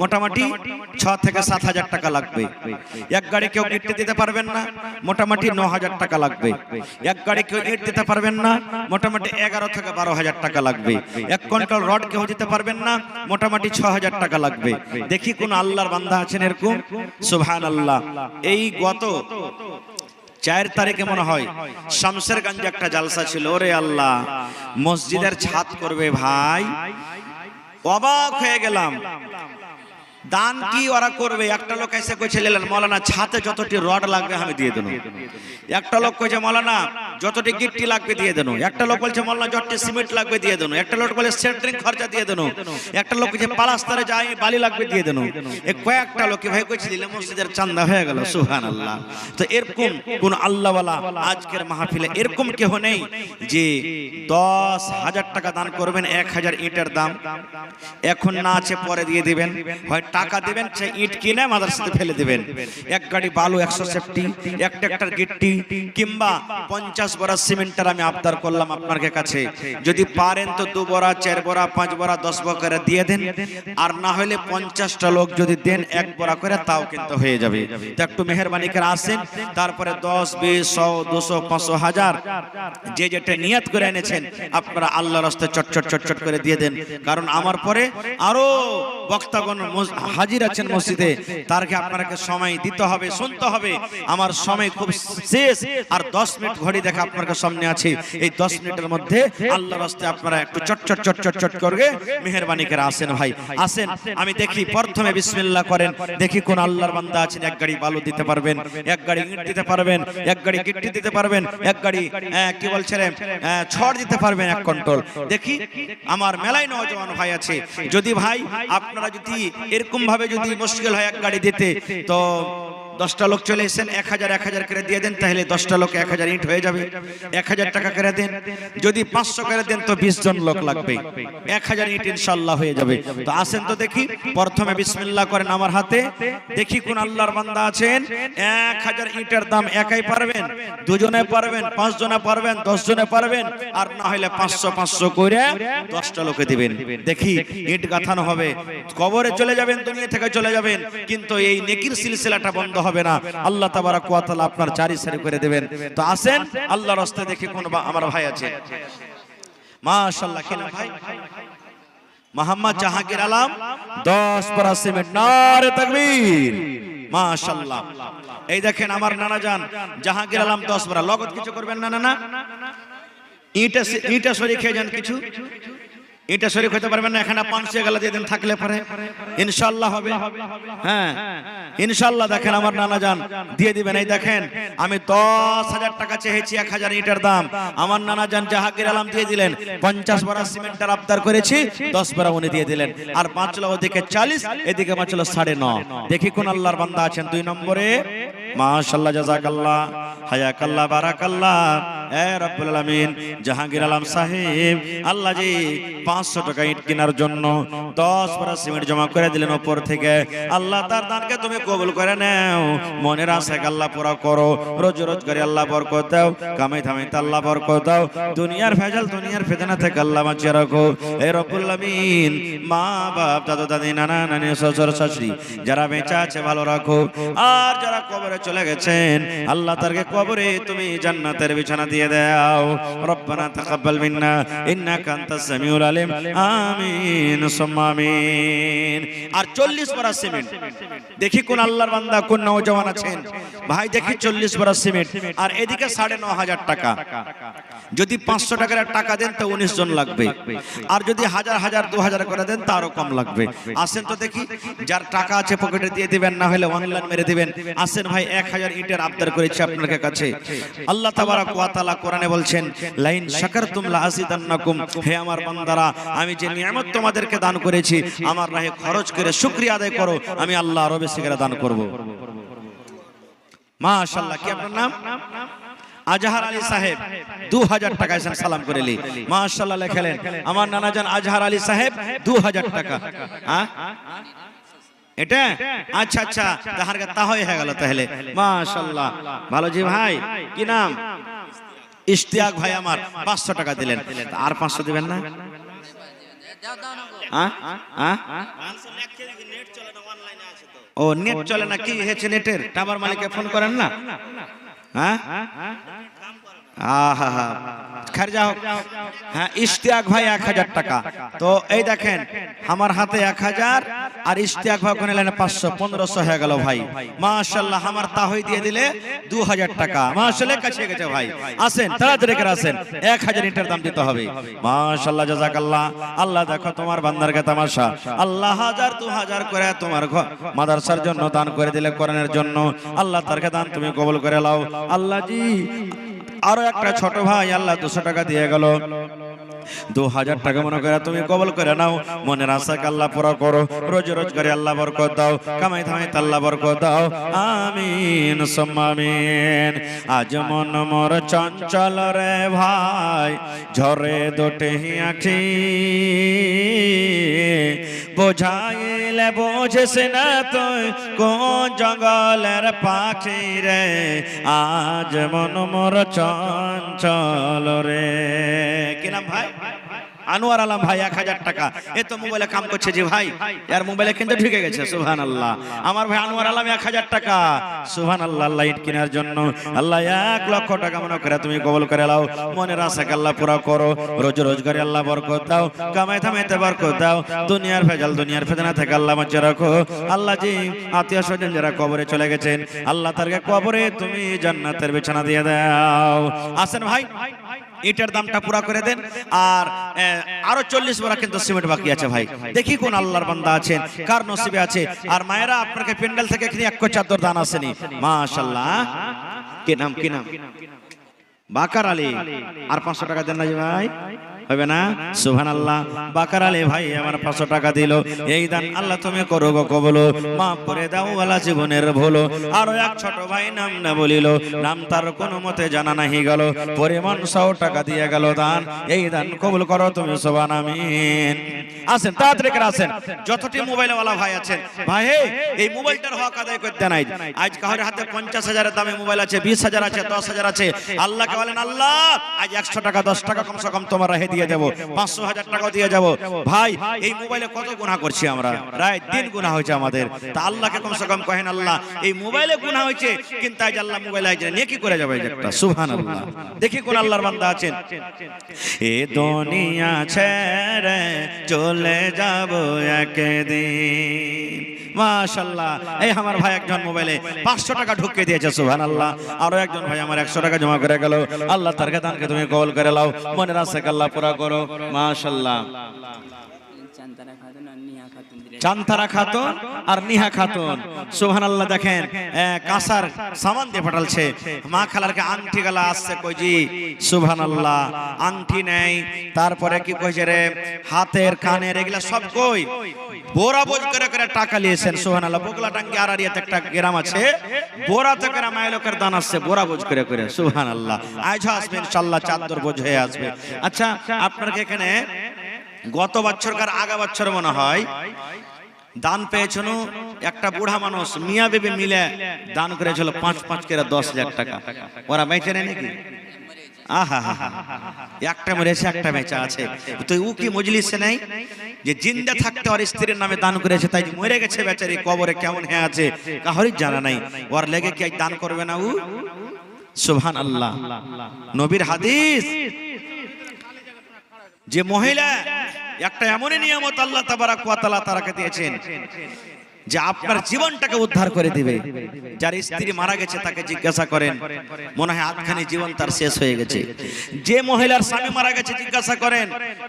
মোটামুটি 6 থেকে 7000 টাকা লাগবে। 1 গাড়ি কেউ গিট্টি দিতে পারবেন না, মোটামুটি 9000 টাকা লাগবে। 1 গাড়ি কেউ ইট দিতে পারবেন না, মোটামুটি 11 থেকে 12000 টাকা লাগবে। 1 কুইন্টাল রড কেউ দিতে পারবেন না, মোটামুটি 6000 টাকা লাগবে। দেখি কোন আল্লাহর বান্দা আছেন এরকম? সুবহানাল্লাহ। এই গত 4 তারিখে মনে হয় শামসেরগঞ্জে একটা জালসা ছিল। ওরে আল্লাহ, মসজিদের ছাদ করবে ভাই, অবাক হয়ে গেলাম। দান কি ওরা করবে? একটা লোক এসে কইছে মৌলানা ছাতে যতটি রড লাগবে আমি দিয়ে দেব। একটা লোক কইছে মৌলানা যতটি গিট্টি লাগবে দিয়ে দেব। একটা লোক বলছে মৌলানা যতটি সিমেন্ট লাগবে দিয়ে দেব। একটা লোক বলে সেন্টারিং খরচা দিয়ে দেব। একটা লোক কইছে প্লাস্টারে যাই বালি লাগবে দিয়ে দেব। এই কয়েকটা লোকে ভাই কইছিল মসজিদের চাঁদা হয়ে গেল। সুবহানাল্লাহ। তো এরকম কোন আল্লাহওয়ালা আজকের মাহফিলে এরকম কেউ নেই যে 10,000 টাকা দান করবেন 1000 ইটের দাম, এখন না আছে পরে দিয়ে দিবেন, হয় টাকা দিবেন, সে ইট কিনে মাদ্রাসাতে ফেলে দিবেন। 1 গাড়ি বালু 100 সেফটি, 1 ট্রাক্টর গিট্টি, কিংবা 50 বড়া সিমেন্টের আমি আবদার করলাম আপনার কাছে। যদি পারেন তো 2 বড়া 4 বড়া 5 বড়া 10 বড়া করে দিয়ে দেন, আর না হলে 50টা লোক যদি দেন 1 বড়া করে তাও কিন্তু হয়ে যাবে। তো একটু মেহেরবানি করে আসেন, তারপরে 10 20 100 200 500 1000 যে যেটা নিয়ত করে এনেছেন আপনারা আল্লাহর রাস্তায় চটচট চটচট করে দিয়ে দেন। কারণ আমার পরে আরো বক্তাগণ হাজির আছেন মসজিদে তারকে আপনাকে সময় দিতে হবে, শুনতে হবে। আমার সময় খুব শেষ, আর 10 মিনিট ঘড়ি দেখা আপনার সামনে আছে। এই 10 মিনিটের মধ্যে আল্লাহর রাস্তায় আপনারা একটু চট করে মেহেরবানি করে আসেন ভাই, আসেন। আমি দেখি প্রথমে বিসমিল্লাহ করেন, দেখি কোন আল্লাহর বান্দা আছেন এক গাড়ি বালু দিতে পারবেন, এক গাড়ি ইট দিতে পারবেন, এক গাড়ি গিট্টি দিতে পারবেন, এক গাড়ি কি বলছিলেন ছড় দিতে পারবেন, এক কন্ট্রোল। দেখি আমার মেলায় নওজওয়ান ভাই আছে। যদি ভাই আপনারা যদি এরকম ভাবে যদি মুশকিল হয় এক গাড়ি দিতে, তো 10টা লোক চলে এসেছেন, 1000 করে দিয়ে দেন, তাহলে 10টা লোক 1000 ইট হয়ে যাবে। 1000 টাকা করে দেন, যদি 500 করে দেন তো 20 জন লোক লাগবে, 1000 ইট ইনশাআল্লাহ হয়ে যাবে। তো আসেন তো দেখি, প্রথমে বিসমিল্লাহ করেন আমার হাতে, দেখি কোন আল্লাহর বান্দা আছেন 1000 ইটের দাম একাই পারবেন, দুজনে পারবেন, 5 জনে পারবেন, 10 জনে পারবেন, আর না হলে 500 করে 10টা লোকে দিবেন। দেখি ইট গাঁথানো হবে, কবরে চলে যাবেন, দুনিয়া থেকে চলে যাবেন, কিন্তু এই নেকির সিলসিলাটা বন্ধ হবে না। আল্লাহ তাবারাক ওয়া তাআলা আপনার জারি সারি করে দিবেন। তো আসেন আল্লাহর রাস্তায় দেখি কোন আমার ভাই আছে। মাশাআল্লাহ, কি নাম ভাই? মোহাম্মদ জাহাঙ্গীর আলম, 10 পারা সিমেন্ট, নারে তাকবীর। মাশাআল্লাহ, এই দেখেন আমার নানা জান জাহাঙ্গীর আলম 10 পারা। লগত কিছু করবেন না, না ইটা সরি খেয়ে যান, কিছু এটা শরীক হতে পারবেন না, এখানে 500 গালা দিয়ে দেন, থাকলে পারে ইনশাআল্লাহ হবে। হ্যাঁ ইনশাআল্লাহ, দেখেন আমার নানা জান দিয়ে দিবেন। এই দেখেন আমি 10,000 টাকা চেয়েছি 1000 ইটের দাম, আমার নানা জান জাহাঙ্গীর আলম দিয়ে দিলেন। 50 বারা সিমেন্টের আবদার করেছি, 10 বারা উনি দিয়ে দিলেন, আর বাঁচলো ওদিকে 40, এদিকে বাঁচলো 9.5। দেখি কোন আল্লাহর বান্দা আছেন 2 নম্বরে। মাশাআল্লাহ, জাযাকাল্লাহ, হায়াকাল্লাহ, বারাকাল্লাহ। এ রব্বুল আলামিন জাহাঙ্গীর আলম সাহেব, আল্লাহ জি 500 টাকা ইট কেনার জন্য 10 পারা সিমেন্ট জমা করে দিলেন উপর থেকে। আল্লাহ তার দানকে তুমি কবুল করে নাও, মনের আশাকে আল্লাহ পুরা করো, রোজগারে আল্লাহ বরকত দাও, কামাই ধামাইতে আল্লাহ বরকত দাও, দুনিয়ার ভেজাল দুনিয়ার ফিতনা থেকে আল্লাহ বাঁচিয়ে রাখো। হে রব্বুল আলামিন, মা বাপ, দাদু দাদি, নানা নানি, শ্বশুর শাশুড়ি যারা বেঁচে আছে ভালো রাখো, আর যারা কবরে চলে গেছেন আল্লাহ তারকে কবরে তুমি জান্নাতের বিছানা দিয়ে দাও। রব্বানা তাকাব্বাল মিন্না ইন্নাকা আনতাস সামিউল আলিম, আমিন সুম্মা আমিন। আর 40 পারা সিমেন্ট, দেখি কোন আল্লাহর বান্দা কোন নওজওয়ান আছেন ভাই, দেখি 40 পারা সিমেন্ট, আর এদিকে 9,500 টাকা। যদি 500 টাকার টাকা দেন তো 19 জন লাগবে, আর যদি 1000 2000 করে দেন তারও কম লাগবে। আসেন তো দেখি, যার টাকা আছে পকেটে দিয়ে দিবেন, না হলে অনলাইন মেরে দিবেন। আসেন ভাই, 1000 ইটের আবদার করেছি আপনার কাছে। আল্লাহ তাবারাক ওয়া তাআলা কোরআনে বলছেন, লাইন শাকারতুম লাযিদান্নাকুম। হে আমার বান্দারা, আমি যে নিয়ামত তোমাদেরকে দান করেছি, আমার রাহে খরচ করে শুকরিয়া আদায় করো, আমি আল্লাহ আরো বেশি করে দান করব। মাশাআল্লাহ, কি আপনার নাম? আজহার আলী সাহেব, 2000 টাকা এসে সালাম করেলি। মাশাআল্লাহ লেখলেন আমার নানা জান আজহার আলী সাহেব 2000 টাকা। হ্যাঁ এটা আচ্ছা আচ্ছা, তাহার তা হয়ে গেল তাহলে। মাশাআল্লাহ, ভালো জি ভাই, কি নাম? ইশতিয়াক ভাই আমার 500 টাকা দিলেন, আর 500 দিবেন না? ও নেট চলে না, কি হয়েছে নেটের? টাওয়ার মালিককে ফোন করেন না? হ্যাঁ হ্যাঁ, ইশতিয়াক ভাই 1000 টাকা। তো এই দেখেন আমার হাতে 1000, আর ইশতিয়াক ভাই ওখানে লাইনে 500, 1500 হয়ে গেল ভাই। মাশাআল্লাহ, আমার তাহই দিয়ে দিলে 2000 টাকা। মাশাআল্লাহ, কাছে গেছে ভাই। আসেন তাড়াতাড়ি করে আসেন, 1000 ইটের দাম দিতে হবে। মাশাআল্লাহ, জাযাকাল্লাহ। আল্লাহ দেখো তোমার বান্দারকে তামাশা, আল্লাহ 1000 2000 করে তোমার মাদ্রাসার জন্য দান করে দিলে, কোরআনের জন্য। আল্লাহ তারকে দান তুমি কবুল করে নাও। আল্লাহ জি আরো একটা ছোট ভাই আল্লাহ 200 টাকা দিয়ে গেল, 2000 টাকা মনে করে তুমি কবুল করে নাও, মনের আশাকে আল্লাহ পুরা করো, রোজগারে আল্লাহ বরকত দাও, কামাই ধামাইতে আল্লাহ বরকত দাও, আমিন সুম্মা আমিন। আজ মন মোর চঞ্চল রে ভাই, ঝরে দুটি আঁখি, বোঝাইলে বোঝিস না তুই কোন জঙ্গলের পাখি রে, আজ মন মোর চঞ্চল রে। কি নাম ভাই? আনোয়ার আলম ভাই 1000 টাকা। এ তো মোবাইলে কাম করছে জি ভাই, এর মোবাইলে কিন্তু ঢুকে গেছে। সুবহানাল্লাহ। আমার ভাই আনোয়ার আলম 1000 টাকা। সুবহানাল্লাহ। আল্লাহ ইট কেনার জন্য আল্লাহ 1 লক্ষ টাকা মনে করে তুমি কবুল করে নাও। মনের আশাকে আল্লাহ পুরা করো। রোজগারে আল্লাহ বরকত দাও, কামাই ধামাইতে বরকত দাও। দুনিয়ার ভেজাল দুনিয়ার ফিতনা থেকে আল্লাহ বাঁচিয়ে রাখো। আল্লাহ জি আত্মীয় স্বজন যারা কবরে চলে গেছেন আল্লাহ তারকে কবরে তুমি জান্নাতের বিছানা দিয়ে দাও। আসেন ভাই ইটের দামটা পুরা করে দেন। আর আরো 40 বড়া কিন্তু সিমেন্ট বাকি আছে ভাই। দেখি কোন আল্লাহর বান্দা আছেন, কার নসিবে আছে। আর মায়েরা আপনাকে প্যান্ডেল থেকে এখানে 1 চাদর দান আসেনি। মাশাআল্লাহ। কি নাম কি নাম? বাকার আলী। আর 500 টাকা দেন না জি ভাই, হবে না? সুবহানাল্লাহ। বাকার আলী ভাই আমার 500 টাকা দিল। এই দান আল্লাহ তুমি করো গো কবুল, মাফ করে দাও ওয়ালা জীবনের ভুল। আর এক ছোট ভাই নাম না বলিল, নাম তার কোনো মতে জানা নাহি গেল, পরিমাণ 100 টাকা দিয়ে গেল দান। এই দান কবুল করো তুমি সুবহান আমিন। আসেন তাড়াতাড়ি করে আসেন। যতটি মোবাইল ওয়ালা ভাই আছেন ভাই এই মোবাইলটার হক আদায় করতে নাই। আজ কারোর হাতে 50,000 এর দামে মোবাইল আছে, 20,000 আছে, 10,000 আছে। আল্লাহকে বলেন আল্লাহ আজ 100 টাকা 10 টাকা কমসে কম তোমার রাহে দিয়ে দেব, 500,000 টাকা দিয়ে যাব। ভাই এই মোবাইলে কত গুনাহ করছি আমরা, রাত দিন গুনাহ হয়েছে আমাদের। তা আল্লাহকে কমসে কম কহেন আল্লাহ এই মোবাইলে গুনাহ হয়েছে কিন্তু আজ আল্লাহ মোবাইলে আজ নেকি করে যাবে একটা। সুবহানাল্লাহ। দেখি কোন আল্লাহর বান্দা আছেন। এ দুনিয়া ছেড়ে চলে যাব একদিন। মাশাআল্লাহ। এই আমার ভাই একজন মোবাইলে 500 টাকা ঢুকিয়ে দিয়েছে। সুবহানাল্লাহ। আরো একজন ভাই আমার 100 টাকা জমা করে গেল। আল্লাহ তার দানকে তুমি কবুল করে নাও, মনের আশাকে আল্লাহ পুরা করো। মাশাআল্লাহ। চান্তারা খাতুন আর নিহা খাতুন। সুবহানাল্লাহ। দেখেন কাঁসার সামান দিয়ে পাঠালছে। মা খালারকে আংটি গলা আসছে কইজি। সুবহানাল্লাহ। আংটি নেই, তারপরে কি কইছে রে হাতের কানের এগুলা সব কই বোরা বোঝ করে করে টাকা নিয়েছেন। সুবহানাল্লাহ। বগলা টাঙ্গি আড়ারিয়াতে একটা গ্রাম আছে, বোরা থেকে মাই লোকের দান আসছে বোরা বোঝ করে করে। সুবহানাল্লাহ। আজ আসবে ইনশাআল্লাহ চাদর বোঝ হয়ে আসবে। আচ্ছা আপনার এখানে গত বছরকার আগা বছর মনে হয় দান পেয়েছেন একটা বুড়া মানুষ মিয়া বেবি মিলে দান করেছিল 5 করে 10,000 টাকা। ওরা বেঁচে নেই নাকি? আহা হা হা। একটা মরেছে একটা বেঁচে আছে। তো ও কি মজলিসে নাই যে জিন্দা থাকতে ওর স্ত্রীর নামে দান করেছে, তাই মরে গেছে বেচারি কবরে কেমন হয়ে আছে কাহরির জানা নাই। ওর লেগে কি দান করবে না ও? সুবহানাল্লাহ। নবীর হাদিস যে মহিলা একটা এমনই নিয়ামত আল্লাহ তাবারাক ওয়া তাআলা তারাকে দিয়েছেন যে আপনার জীবনটাকে উদ্ধার করে দিবে। যার স্ত্রী মারা গেছে তাকে জিজ্ঞাসা করেন, মনে হয় আধখানি জীবন তার শেষ হয়ে গেছে। যে মহিলার স্বামী মারা গেছে জিজ্ঞাসা করেন,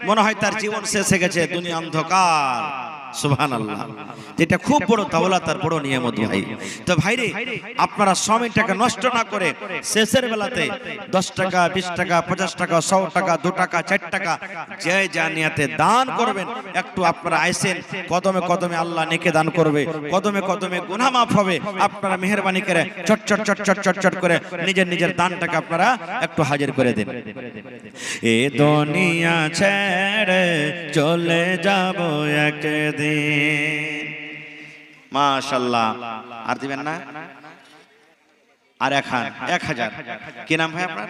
মনে হয় তার জীবন শেষ হয়ে গেছে, দুনিয়া অন্ধকার। সুবহানাল্লাহ। যেটা খুব বড় দাওলাত আর বড় নিয়ামত ভাই। তো ভাইরে আপনারা সময়টাকে নষ্ট না করে শেষের বেলাতে 10 টাকা 20 টাকা 50 টাকা 100 টাকা 2 টাকা 4 টাকা যে যা নিয়াতে দান করবেন। একটু আপনারা আইসেন, কদমে কদমে আল্লাহ নেকে দান করবে, কদমে কদমে গুনাহ মাফ হবে। আপনারা মেহেরবানি করে চট চট চট চট চট চট করে নিজের নিজের দানটাকে আপনারা একটু হাজির করে দেন। এ দুনিয়া ছেড়ে চলে যাব একদিন। মাশাআল্লাহ। আর দিবেন না? আর 1000। কি নাম ভাই আপনার?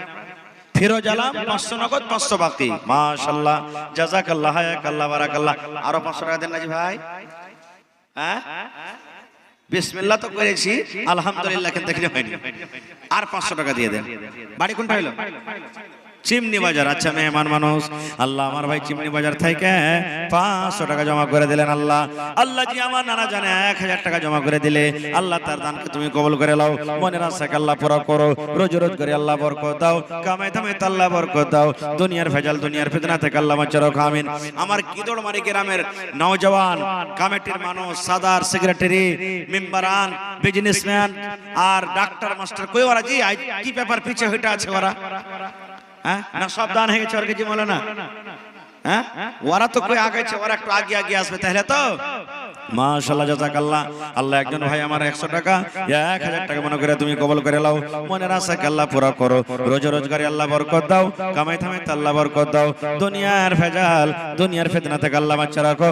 ফিরোজ আলম। 500 নগদ 500 বাকি। মাশাআল্লাহ। জাযাকাল্লাহ হায়াকাল্লাহ বারাকাল্লাহ। আরো 500 টাকা দেন না জি ভাই। হ্যাঁ বিসমিল্লাহ তো করেছি আলহামদুলিল্লাহ কিন্তু দেখলে হয়নি। আর 500 টাকা দিয়ে দেন। বাড়ি কোনটা হলো? চিমনি বাজার। আচ্ছা মেহমান মানুষ আল্লাহ আমার ভাই চিমনি বাজার থেকে 500 টাকা জমা করে দিলেন। আল্লাহ আল্লাহ জি আমার নানা জানে 1000 টাকা জমা করে দিলে। আল্লাহ তার দানকে তুমি কবুল করে নাও, মনের আশাকে আল্লাহ পুরা করো। রোজ করে আল্লাহ বরকত দাও, কামাই ধামাই আল্লাহ বরকত দাও। দুনিয়ার ভেজাল দুনিয়ার ফিতনা থেকে আল্লাহ বাঁচিয়ে রাখো। আমিন। আমার কিদড়মারি গ্রামের নওজওয়ান কমিটির মানুষ, সাদার সেক্রেটারি, মেম্বারান, বিজনেসম্যান আর ডাক্তার মাস্টার কই ওরা জি কি পেপার পিছে হইটা আছে ওরা? না সব দান হয়ে গেছে ওর কিছু বলে না? ওরা তো কই আগেছে, ওরা একটু আগে আগে আসবে তাহলে তো মাশাআল্লাহ জাযাকাল্লাহ। আল্লাহ একজন ভাই আমার 100 টাকা 1000 টাকা মনে করে তুমি কবুল করে নাও, মনের আশাকে আল্লাহ পুরা করো, রোজগারে আল্লাহ বরকত দাও, কামাই থামাইতে আল্লাহ বরকত দাও, দুনিয়ার ভেজাল দুনিয়ার ফিতনা থেকে আল্লাহ বাঁচা রাখো,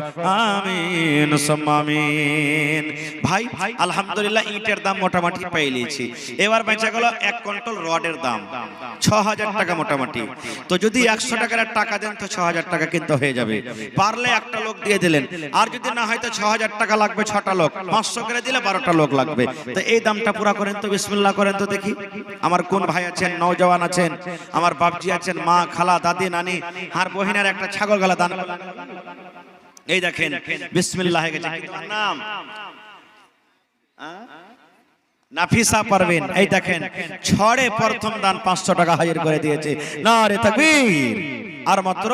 আমিন সুম্মা আমিন। ভাই আলহামদুলিল্লাহ ইটের দাম মোটামুটি পেয়ে নিয়েছি, এবার বেঁচে গেল 1 কুইন্টাল রডের দাম 6000 টাকা মোটামুটি। তো যদি 100 টাকার টাকা দেন তো 6000 টাকা কিন্তু হয়ে যাবে, পারলে একটা লোক দিয়ে দিলেন, আর যদি না হয় তো 6000 টাকা লাগবে 6টা লোক, 500 করে দিলে 12টা লোক লাগবে। তো এই দামটা পুরা করেন তো, বিসমিল্লাহ করেন তো দেখি। আমার কোন ভাই আছেন, নওজওয়ান আছেন, আমার বাপজি আছেন, মা খালা দাদি নানি আর বহিনের একটা ছাগল গলা দান। এই দেখেন বিসমিল্লাহ হয়ে গেছে। কি তোমার নাম? নাফিসা পারবেন। এই দেখেন ছড়ে প্রথম দান 500 টাকা হাজির করে দিয়েছে, নারে তাকবীর। আর মাত্র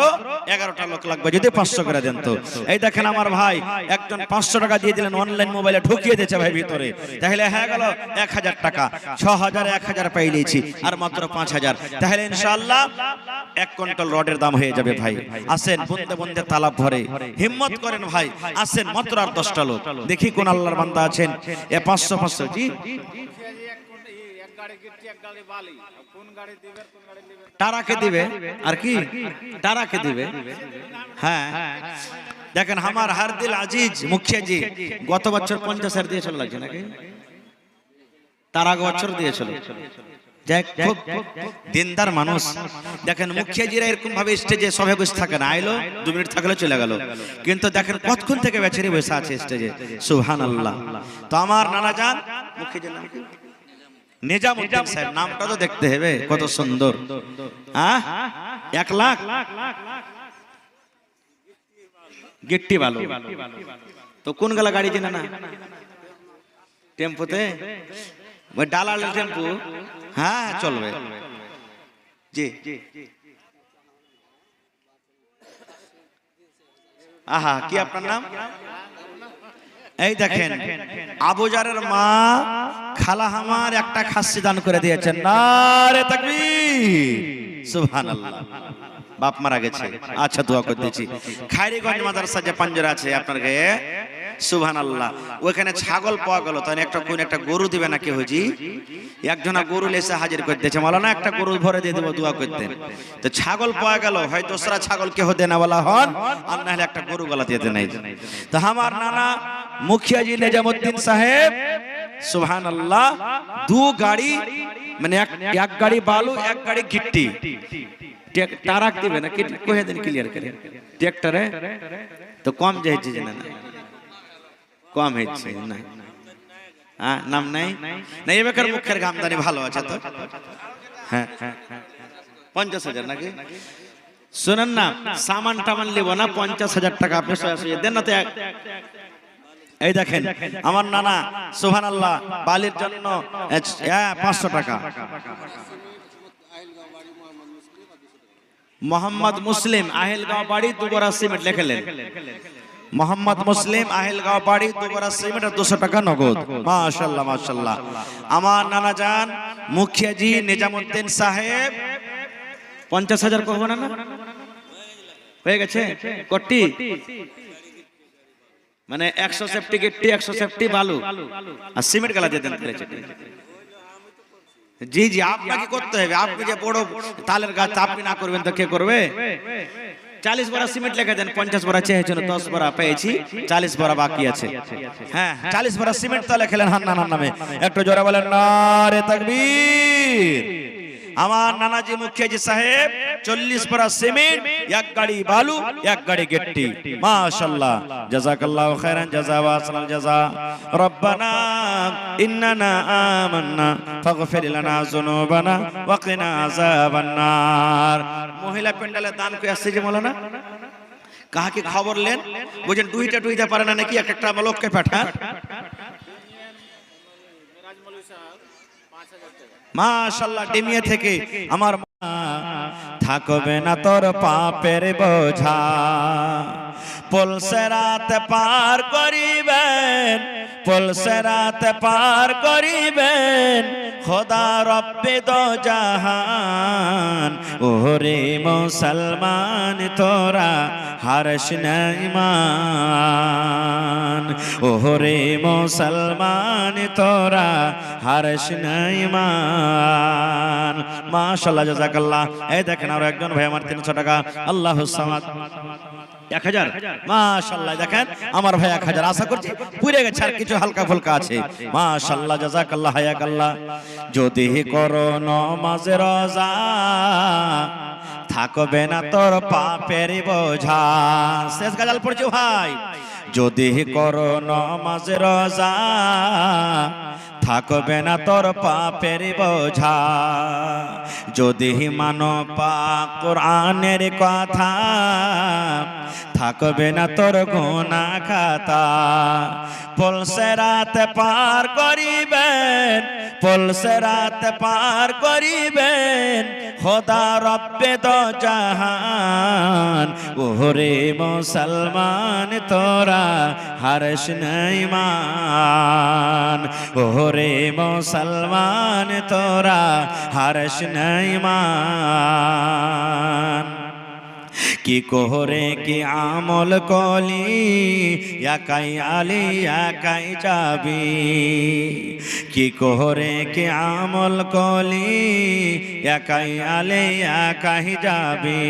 11টা লোক লাগবে যদি 500 করে দেন তো। এই দেখেন আমার ভাই একজন 500 টাকা দিয়ে দিলেন, অনলাইন মোবাইলে ঢুকিয়ে দিয়েছে ভাই ভিতরে, তাহলে হয়ে গেল 1000 টাকা, 6000 1000 পেয়ে নিয়েছি, আর মাত্র 5000, তাহলে ইনশাআল্লাহ 1 কুইন্টাল রডের দাম হয়ে যাবে। ভাই আসেন, বন্ধে বন্ধে তালাব ভরে হিম্মত করেন ভাই, আসেন মাত্র আর 10টা লোক। দেখি কোন আল্লাহর বান্দা আছেন এ 500 জি টারাকে দিবে, আর কি টারাকে দিবে। হ্যাঁ দেখেন আমার হারদিল আজিজ মুখিয়া জি গত বছর 50,000 দিয়েছিল, লাগছে নাকি? তার আগে বছর দিয়েছিল। খুব দিনদার মানুষ। দেখেন মুখিয়াজিরা এরকম ভাবে স্টেজে সবে বসে থাকে না, আইলো 2 মিনিট থাকলে চলে গেল, কিন্তু দেখেন কতক্ষণ থেকে বেচারি বসে আছে স্টেজে, সুবহানাল্লাহ। তো আমার নানা জান মুখিয়াজির নাম কি? নিজামউদ্দিন সাহেব, নামটা তো দেখতে হবে কত সুন্দর। 1 লাখ গিট্টি ভালো। তো কোন গলা গাড়ি চেনে না? টেম্পুতে, ওই ডালাল টেম্পু। হ্যাঁ চলবে জি। আহা কি আপনার নাম? এই দেখেন আবুজারের মা খালা আমার একটা খাসি দান করে দিয়েছেন, নারে তাকবীর, সুবহানাল্লাহ। বাপ মারা গেছে, আচ্ছা দোয়া করে দিয়েছি। খায়রিগঞ্জ মাদ্রাসা যে পাঞ্জরা আছে আপনার গায়ে, সুবহানাল্লাহ, ওখানে ছাগল পাওয়া গেল, তাই একটা গরু দিবে না কে হজি? একজনা গরু এসে হাজির করে দিয়েছে, মাওলানা একটা গরু ভরে দিয়ে দেবো, দোয়া করতেন। তো ছাগল পাওয়া গেল, হয় দোসরা ছাগল কেহ দেনা বলা হন, আর না হলে একটা গরু গলা দিয়ে নাই। তো আমার নানা মুখিয়াজি নিজামউদ্দিন সাহেব, সুবহানাল্লাহ, 2 গাড়ি মানে এক গাড়ি বালু 1 গাড়ি গিট্টি টারাক দিবে না, কহে দেন ক্লিয়ার করে ট্রাক্টরে। তো কম যাইছে না, কম হচ্ছে না, নাম নাই না, এবার মুখের আমদানি ভালো আছে তো। হ্যাঁ 50,000 নাকি? শুনেন না, সামান টামান নেব না, 50,000 টাকা আপনি দেন না তো। এই দেখেন আমার নানা সুবহানাল্লাহ বালির জন্য 500 টাকা। মোহাম্মদ মুসলিম আহিলগাঁও বাড়ি, 2 বড়া সিমেন্ট লেখলেন। মোহাম্মদ মুসলিম আহিলগাঁও বাড়ি, 2 বড়া সিমেন্ট, 200 টাকা নগদ। মাশাআল্লাহ মাশাআল্লাহ। আমার নানা জান মুখিয়াজি নিজামউদ্দিন সাহেব 50,000 কহব না, হয়ে গেছে কোটি, মানে 100 সেফটি গিট্টি, 100 সেফটি বালু আর সিমেন্ট গালা দিয়ে দেন। জি জি আপনাকে করতে হবে, আপনি যে বড় তালের গাছ আপনি না করবেন তো কে করবে? 40 বড়া সিমেন্ট লিখে দেন, 50 বড়া চেয়েছিল, 10 বড়া পেয়েছি, 40 বড়া বাকি আছে। হ্যাঁ 40 বড়া সিমেন্ট তো লেখলেন হান্নানার নামে, একটু জোরে বলেন নারে তাকবীর। আমার নানাজি মুখিয়াজি সাহেব 40 বড়া সিমেন্ট, 1 গাড়ি বালু, 1 গাড়ি গিট্টি। মাশাআল্লাহ, জাযাকাল্লাহু খাইরান জাযা ওয়া আসলাল জাযা। রব্বানা ইন্নানা আমান্না ফাগফির লানা যুনুবানা ওয়া কিনা আযাবান নার। মহিলা প্যান্ডেলে দান করে আসছে যে মাওলানা, কাহাকে খবর লেন, বুঝেন টুইটা পারে না নাকি, একটা লোককে পাঠান। মাশাআল্লাহ ডেমিয়া থেকে আমার মা, থাকবে না তোর পাপের বোঝা, পলসেরাত পার করিবেন, পলসেরাত পার করিবেন, খোদা রব্বে দো জাহান। ওরে মুসলমান তোরা হারস না ঈমান ওরে মুসলমান তোরা হারস না ঈমান মাশাআল্লাহ জাযাকাল্লাহ এই দেখেন আর একজন ভাই আমার 300 টাকা আল্লাহুস সামাদ 1000 মাশাআল্লাহ দেখেন আমার ভাই 1000 আশা করছি পুরে গেছে আর কিছু হালকা ফুলকা আছে মাশাআল্লাহ জাযাকাল্লাহ হায়াকাল্লাহ যদি করো নামাজ রোজা থাকবে না তোর পাপের বোঝা শেষ গজল পড়ছি ভাই যদি করো নামাজ রোজা থাকবে না তোর পাপের বোঝা যদি মানো পাক কোরআনের কথা থাকবে না তোর গুনাহ খাতা পলসে রাত পার করিবেন পলসে রাত পার করিবেন খোদা রব্বে দো জাহান ওরে মুসলমান তোরা হারস না ঈমান ওরে মুসলমান তোরা হারস না ঈমান কি কোহরে কি আমল কলি একাই আলি একাই যাবি কি কোহরে কি আমল কলি একাই আলি একাই যাবি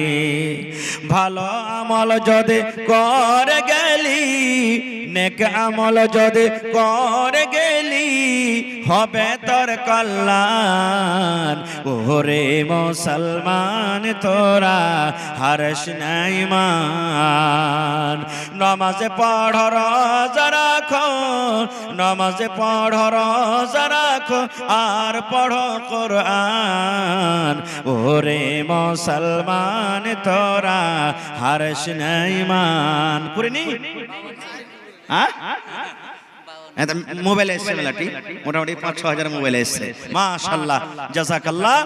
ভালো আমল যদি করে গেলি নেক আমল যদি করে গেলি হবে তোর কল্যাণ ওরে মুসলমান তোরা হারস না ঈমান নামাজে পড়ো রোজা রাখো নামাজে পড়ো রোজা রাখো আর পড়ো কোরআন ওরে মুসলমান তোরা হারস না ঈমান করিনি মোবাইল এসছে মেলাটি মোটামুটি 5-6 হাজার মোবাইল এসছে মাশাআল্লাহ জাযাকাল্লাহ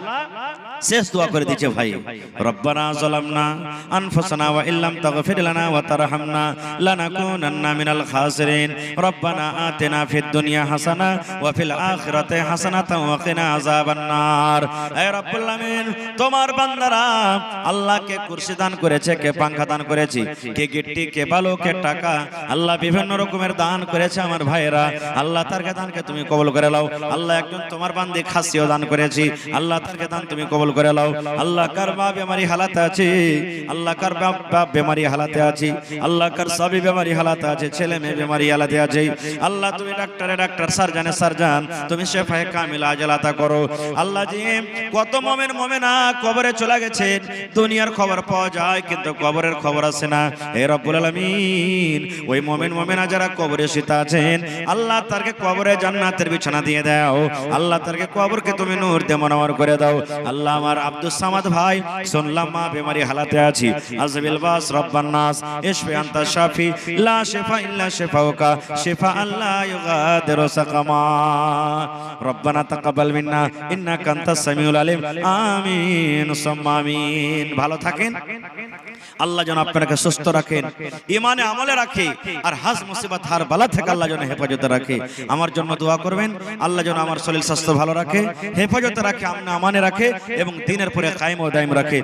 শেষ দোয়া করে দিয়েছে ভাই রব্বানা যালামনা আনফুসানা ওয়া ইল্লাম তাগফির লানা ওয়া তারহামনা লানাকুনান্না মিনাল খাসিরিন রব্বানা আতিনা ফিদ দুনিয়া হাসানা ওয়া ফিল আখিরাতি হাসানাতাও ওয়া কিনা আযাবান নার হে রব্বুল আমিন তোমার বান্দারা আল্লাহকে কুরসি দান করেছে কে পাঙ্খা দান করেছে কে গিট্টি কে বালু কে টাকা আল্লাহ বিভিন্ন রকমের দান করেছে আমার ভাইরা আল্লাহ তার দানকে তুমি কবুল করে নাও আল্লাহ একজন তোমার বান্দে খাসিও দান করেছি আল্লাহ তার দান তুমি কবুল করে নাও আল্লাহ কার মা বেমারি হালাতে আছে আল্লাহ কার বাপ বেমারি হালাতে আছে আল্লাহ কার সবই বেমারি হালাতে আছে ছেলে মেয়ে বেমারি হালাতে আছে আল্লাহ তুমি ডাক্তারে ডাক্তার সার্জনে সার্জন তুমি শেফায়ে কামিল আজল আতা করো আল্লাহ জি কত মুমিন মুমিনা কবরে চলে গেছে দুনিয়ার খবর পাওয়া যায় কিন্তু কবরের খবর আসে না হে রব্বুল আলামিন ওই মুমিন মুমিনা যারা কবরে শুতে আছেন আল্লাহ তারকে কবরে জান্নাতের বিছানা দিয়ে দাও আল্লাহ তারকে কবরকে তুমি নূর দিয়ে মনোহর করে দাও আল্লাহ আমার আব্দুস সামাদ ভাই শুনলাম মা বেমারি হালাতে আছি আজবিল বাস রব্বান নাস ইশফি আনতা শাফি লা শিফা ইল্লা শিফাউকা শিফা আল্লাহ ইউগাদিরু সাকামা রব্বানা তাকাব্বাল মিন্না ইন্নাকা আনতাস সামিউল আলিম আমিন সুম্মা আমিন ভালো থাকেন আল্লাহ যেন আপনাকে সুস্থ রাখেন ঈমানে আমলে রাখে আর হাজ মুসিবত হার বালা থেকে আল্লাহ যেন হেফাজতে রাখে আমার জন্য দোয়া করবেন আল্লাহ যেন আমার শরীর স্বাস্থ্য ভালো রাখে হেফাজতে রাখে আমনে আমানে রাখে এবং দিনের পরে কায়েম ও দায়েম রাখে